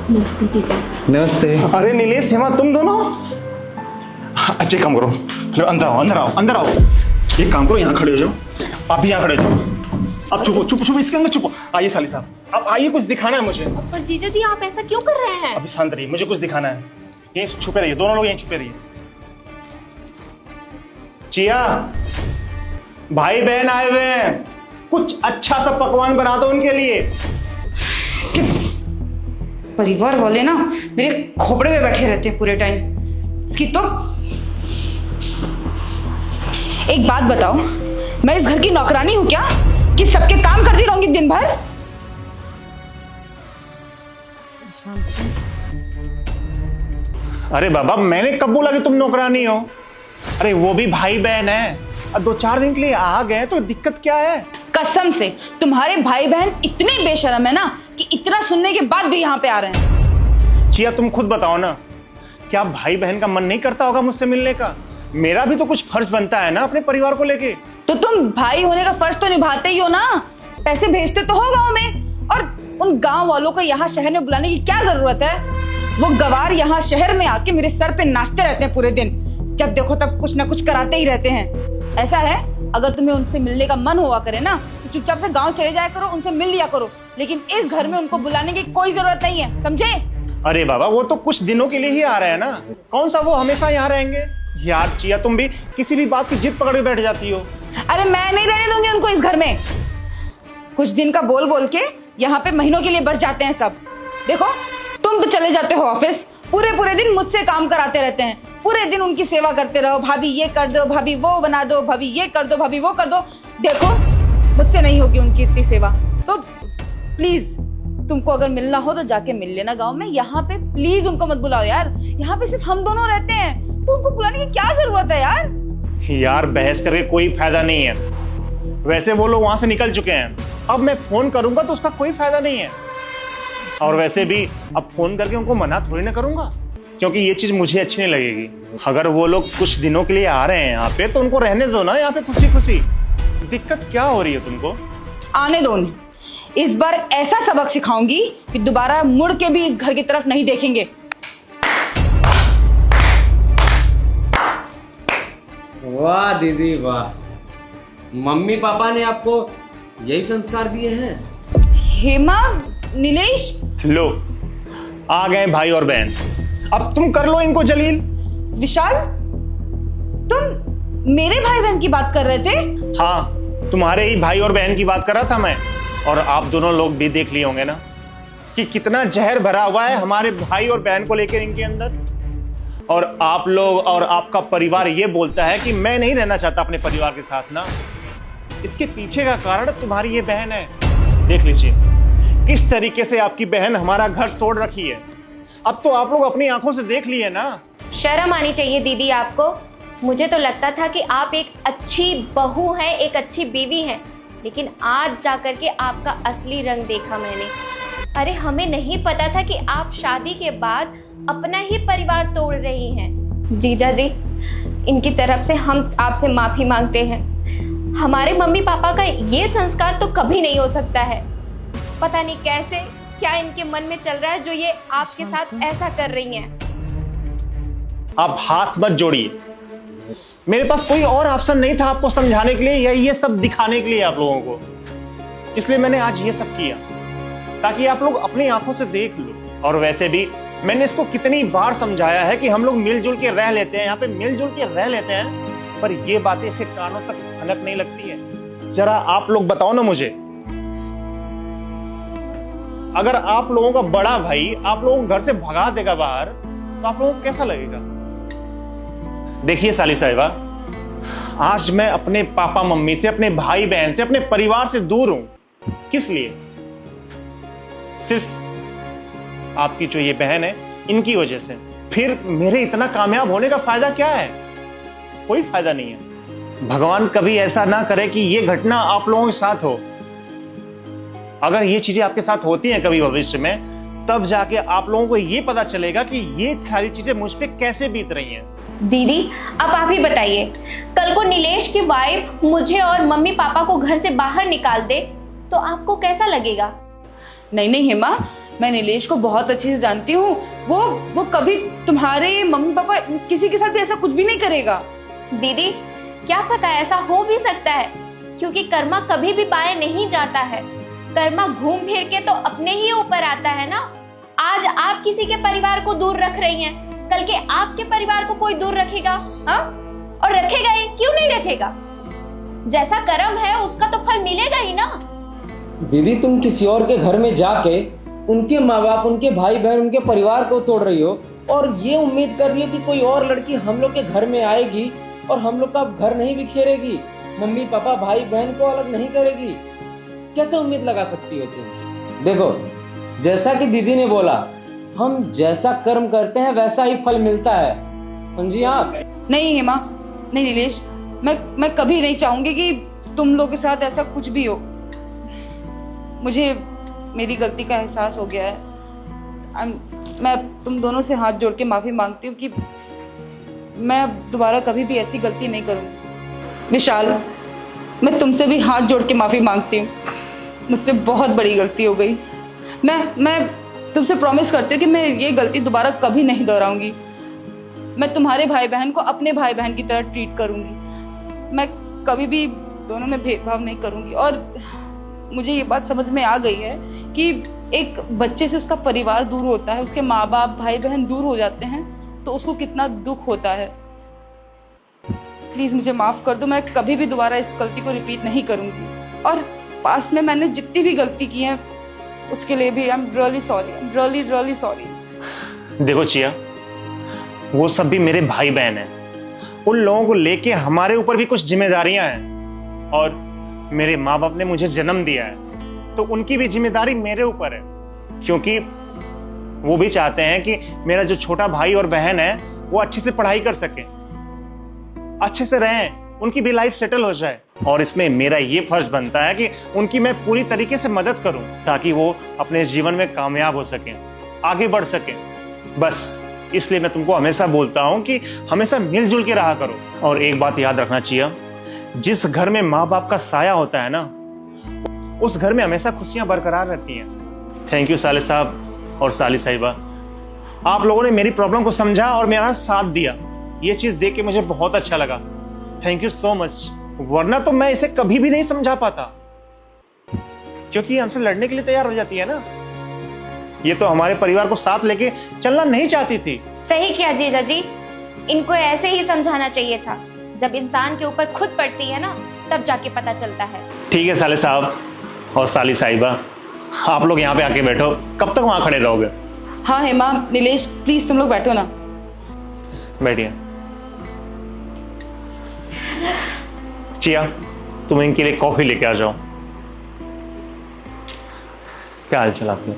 नमस्ते जीजा। नमस्ते। अरे नीलेश, हेमा, तुम दोनों अच्छे काम करो। लो, अंदर आओ, अंदर आओ, अंदर आओ। एक काम करो, यहाँ खड़े हो जाओ। आप भी यहाँ खड़े हो जाओ। अब चुप चुप चुप, इसके अंदर चुप। आइए साली साहब, अब आइए, कुछ दिखाना है मुझे। पर जीजा जी आप ऐसा क्यों कर रहे हैं? अभी शांत रहिए, मुझे कुछ दिखाना है। ये छुपे रहिए, दोनों लोग यहीं छुपे रहिए। चिया, भाई बहन आए हुए हैं, कुछ अच्छा सा पकवान बना दो उनके लिए। परिवार वाले ना मेरे खोपड़े में बैठे रहते हैं पूरे टाइम। इसकी तो एक बात बताओ, मैं इस घर की नौकरानी हूं क्या कि सबके काम करती रहूंगी दिन भर? अरे बाबा, मैंने कब बोला कि तुम नौकरानी हो? अरे वो भी भाई बहन है, अब 2-4 दिन के लिए आ गए तो दिक्कत क्या है? कसम से तुम्हारे भाई बहन इतने बेशर्म है ना कि इतना सुनने के बाद भी यहाँ पे आ रहे हैं। चिया, तुम खुद बताओ ना, क्या भाई बहन का मन नहीं करता होगा मुझसे मिलने का? मेरा भी तो कुछ फर्ज बनता है ना अपने परिवार को लेके। तो तुम भाई होने का फर्ज तो निभाते ही हो ना, पैसे भेजते तो हो गांव में, और उन गांव वालों को यहाँ शहर में बुलाने की क्या जरूरत है? वो गवार यहाँ शहर में आके मेरे सर पे नाचते रहते हैं पूरे दिन, जब देखो तब कुछ ना कुछ कराते ही रहते हैं। ऐसा है, अगर तुम्हें उनसे मिलने का मन हुआ करे ना तो चुपचाप से गांव चले जाया करो, उनसे मिल लिया करो, लेकिन इस घर में उनको बुलाने की कोई जरूरत नहीं है, समझे? अरे बाबा, वो तो कुछ दिनों के लिए ही आ रहे हैं ना, कौन सा वो हमेशा यहाँ रहेंगे? यार चिया, तुम भी किसी भी बात की जिद पकड़ के बैठ जाती हो। अरे मैं नहीं रहने दूंगी उनको इस घर में। कुछ दिन का बोल बोल के यहाँ पे महीनों के लिए बस जाते हैं सब। देखो, तुम तो चले जाते हो ऑफिस, पूरे पूरे दिन मुझसे काम कराते रहते हैं, पूरे दिन उनकी सेवा करते रहो, भाभी ये कर दो, भाभी वो बना दो, भाभी ये कर दो, भाभी वो कर दो। देखो, मुझसे नहीं होगी उनकी इतनी सेवा, तो प्लीज तुमको अगर मिलना हो तो जाके मिल लेना गांव में। यहाँ पे प्लीज उनको मत बुलाओ यार, यहाँ पे सिर्फ हम दोनों रहते हैं, तो उनको बुलाने की क्या जरूरत है यार? यार बहस करके कोई फायदा नहीं है, वैसे वो लोग वहां से निकल चुके हैं, अब मैं फोन करूंगा तो उसका कोई फायदा नहीं है। और वैसे भी अब फोन करके उनको मना थोड़ी ना करूंगा, क्योंकि ये चीज मुझे अच्छी नहीं लगेगी। अगर वो लोग कुछ दिनों के लिए आ रहे हैं यहाँ पे तो उनको रहने दो ना यहाँ पे खुशी खुशी। दिक्कत क्या हो रही है तुमको? आने दो उन्हें, इस बार ऐसा सबक सिखाऊंगी कि दोबारा मुड़ के भी इस घर की तरफ नहीं देखेंगे। वाह दीदी वाह, मम्मी पापा ने आपको यही संस्कार दिए हैं? हेमा, नीलेश, लो आ गए भाई और बहन, अब तुम कर लो इनको जलील। विशाल, तुम मेरे भाई बहन की बात कर रहे थे? हाँ, तुम्हारे ही भाई और बहन की बात कर रहा था मैं। और आप दोनों लोग भी देख लिए होंगे ना कि कितना जहर भरा हुआ है हमारे भाई और बहन को लेकर इनके अंदर। और आप लोग और आपका परिवार ये बोलता है कि मैं नहीं रहना चाहता अपने परिवार के साथ ना। इसके पीछे का कारण तुम्हारी ये बहन है। देख लीजिए किस तरीके से आपकी बहन हमारा घर तोड़ रखी है। अब तो आप लोग अपनी आंखों से देख लिए ना। शर्म आनी चाहिए दीदी आपको। मुझे तो लगता था कि आप एक अच्छी बहू हैं, एक अच्छी बीवी हैं, लेकिन आज जाकर के आपका असली रंग देखा मैंने। अरे हमें नहीं पता था कि आप शादी के बाद अपना ही परिवार तोड़ रही हैं। जीजा जी, इनकी तरफ से हम आपसे माफी मांगते हैं। हमारे मम्मी पापा का ये संस्कार तो कभी नहीं हो सकता है। पता नहीं कैसे क्या इनके मन में चल रहा है जो ये आपके साथ ऐसा कर रही हैं। आप हाथ मत जोड़िए, मेरे पास कोई और ऑप्शन नहीं था आपको समझाने के लिए या ये सब दिखाने के लिए आप लोगों को। इसलिए मैंने आज ये सब किया ताकि आप लोग अपनी आंखों से देख लो। और वैसे भी मैंने इसको कितनी बार समझाया है कि हम लोग मिलजुल के रह लेते हैं, यहाँ पे मिलजुल के रह लेते हैं, पर ये बातें इसके कानों तक खनक नहीं लगती है। जरा आप लोग बताओ ना मुझे, अगर आप लोगों का बड़ा भाई आप लोगों को घर से भगा देगा बाहर तो आप लोगों को कैसा लगेगा? देखिए साली साहिबा, आज मैं अपने पापा मम्मी से, अपने भाई बहन से, अपने परिवार से दूर हूं। किस लिए? सिर्फ आपकी जो ये बहन है इनकी वजह से। फिर मेरे इतना कामयाब होने का फायदा क्या है? कोई फायदा नहीं है। भगवान कभी ऐसा ना करे कि ये घटना आप लोगों के साथ हो। अगर ये चीजें आपके साथ होती हैं कभी भविष्य में, तब जाके आप लोगों को ये पता चलेगा कि ये सारी चीजें मुझ पे कैसे बीत रही हैं। दीदी, अब आप ही बताइए, कल को नीलेश की वाइफ मुझे और मम्मी पापा को घर से बाहर निकाल दे तो आपको कैसा लगेगा? नहीं नहीं हेमा, मैं नीलेश को बहुत अच्छे से जानती हूँ। वो कभी तुम्हारे मम्मी पापा किसी के साथ भी ऐसा कुछ भी नहीं करेगा। दीदी क्या पता ऐसा हो भी सकता है, क्योंकि कर्मा कभी भी बाएं नहीं जाता है। कर्मा घूम फिर के तो अपने ही ऊपर आता है ना। आज आप किसी के परिवार को दूर रख रही हैं, कल के आपके परिवार को कोई दूर रखेगा, हाँ? और रखेगा ही, क्यों नहीं रखेगा? जैसा कर्म है उसका तो फल मिलेगा ही ना। दीदी तुम किसी और के घर में जाके उनके माँ बाप, उनके भाई बहन, उनके परिवार को तोड़ रही हो और ये उम्मीद कर रही हो कि कोई और लड़की हम लोग के घर में आएगी और हम लोग का घर नहीं बिखेरेगी, मम्मी पापा भाई बहन को अलग नहीं करेगी। कैसे उम्मीद लगा सकती हो तुम? देखो जैसा कि दीदी ने बोला, हम जैसा कर्म करते हैं वैसा ही फल मिलता है, समझिए आप? नहीं हेमा, नहीं नीलेश, मैं कभी नहीं चाहूंगी कि तुम लोग के साथ ऐसा कुछ भी हो। मुझे मेरी गलती का एहसास हो गया है। मैं तुम दोनों से हाथ जोड़ के माफी मांगती हूँ कि मैं दोबारा कभी भी ऐसी गलती नहीं करूंगी। विशाल, मैं तुमसे भी हाथ जोड़ के माफी मांगती हूँ, मुझसे बहुत बड़ी गलती हो गई। मैं तुमसे प्रॉमिस करती हूँ कि मैं ये गलती दोबारा कभी नहीं दोहराऊंगी। मैं तुम्हारे भाई बहन को अपने भाई बहन की तरह ट्रीट करूंगी। मैं कभी भी दोनों में भेदभाव नहीं करूंगी। और मुझे ये बात समझ में आ गई है कि एक बच्चे से उसका परिवार दूर होता है, उसके माँ बाप भाई बहन दूर हो जाते हैं तो उसको कितना दुख होता है। प्लीज मुझे माफ कर दो, मैं कभी भी दोबारा इस गलती को रिपीट नहीं करूंगी। और पास्ट में मैंने जितनी भी गलती की है उसके लिए भी I am really sorry, really sorry. देखो चिया, वो सब भी मेरे भाई बहन हैं। उन लोगों को लेके हमारे ऊपर भी कुछ जिम्मेदारियां हैं और मेरे माँ बाप ने मुझे जन्म दिया है तो उनकी भी जिम्मेदारी मेरे ऊपर है, क्योंकि वो भी चाहते हैं कि मेरा जो छोटा भाई और बहन है वो अच्छे से पढ़ाई कर सके, अच्छे से रहें, उनकी भी लाइफ सेटल हो जाए। और इसमें मेरा ये फर्ज बनता है कि उनकी मैं पूरी तरीके से मदद करूं ताकि वो अपने जीवन में कामयाब हो सकें, आगे बढ़ सकें। बस इसलिए मैं तुमको हमेशा बोलता हूं कि हमेशा मिलजुल के रहा करो। और एक बात याद रखना चाहिए, जिस घर में माँ बाप का साया होता है ना, उस घर में हमेशा खुशियां बरकरार रहती हैं। थैंक यू साले साहब और साली साहिबा, आप लोगों ने मेरी प्रॉब्लम को समझा और मेरा साथ दिया। ये चीज देख के मुझे बहुत अच्छा लगा। Thank you so much. वरना तो मैं इसे कभी भी नहीं समझा पाता, क्योंकि हमसे लड़ने के लिए तैयार हो जाती है ना। ये तो हमारे परिवार को साथ लेके चलना नहीं चाहती थी। सही किया जीजा जी, इनको ऐसे ही समझाना चाहिए था। जब इंसान के ऊपर खुद पड़ती है ना, तब जाके पता चलता है। ठीक है साले साहब और साली साहिबा, आप लोग यहाँ पे आके बैठो। कब तक वहां खड़े रहोगे? हाँ हेमा, नीलेश, प्लीज तुम लोग बैठो ना। बैठिए। चिया, तुम इनके लिए कॉफी लेके आ जाओ। क्या हाल चाल आपके?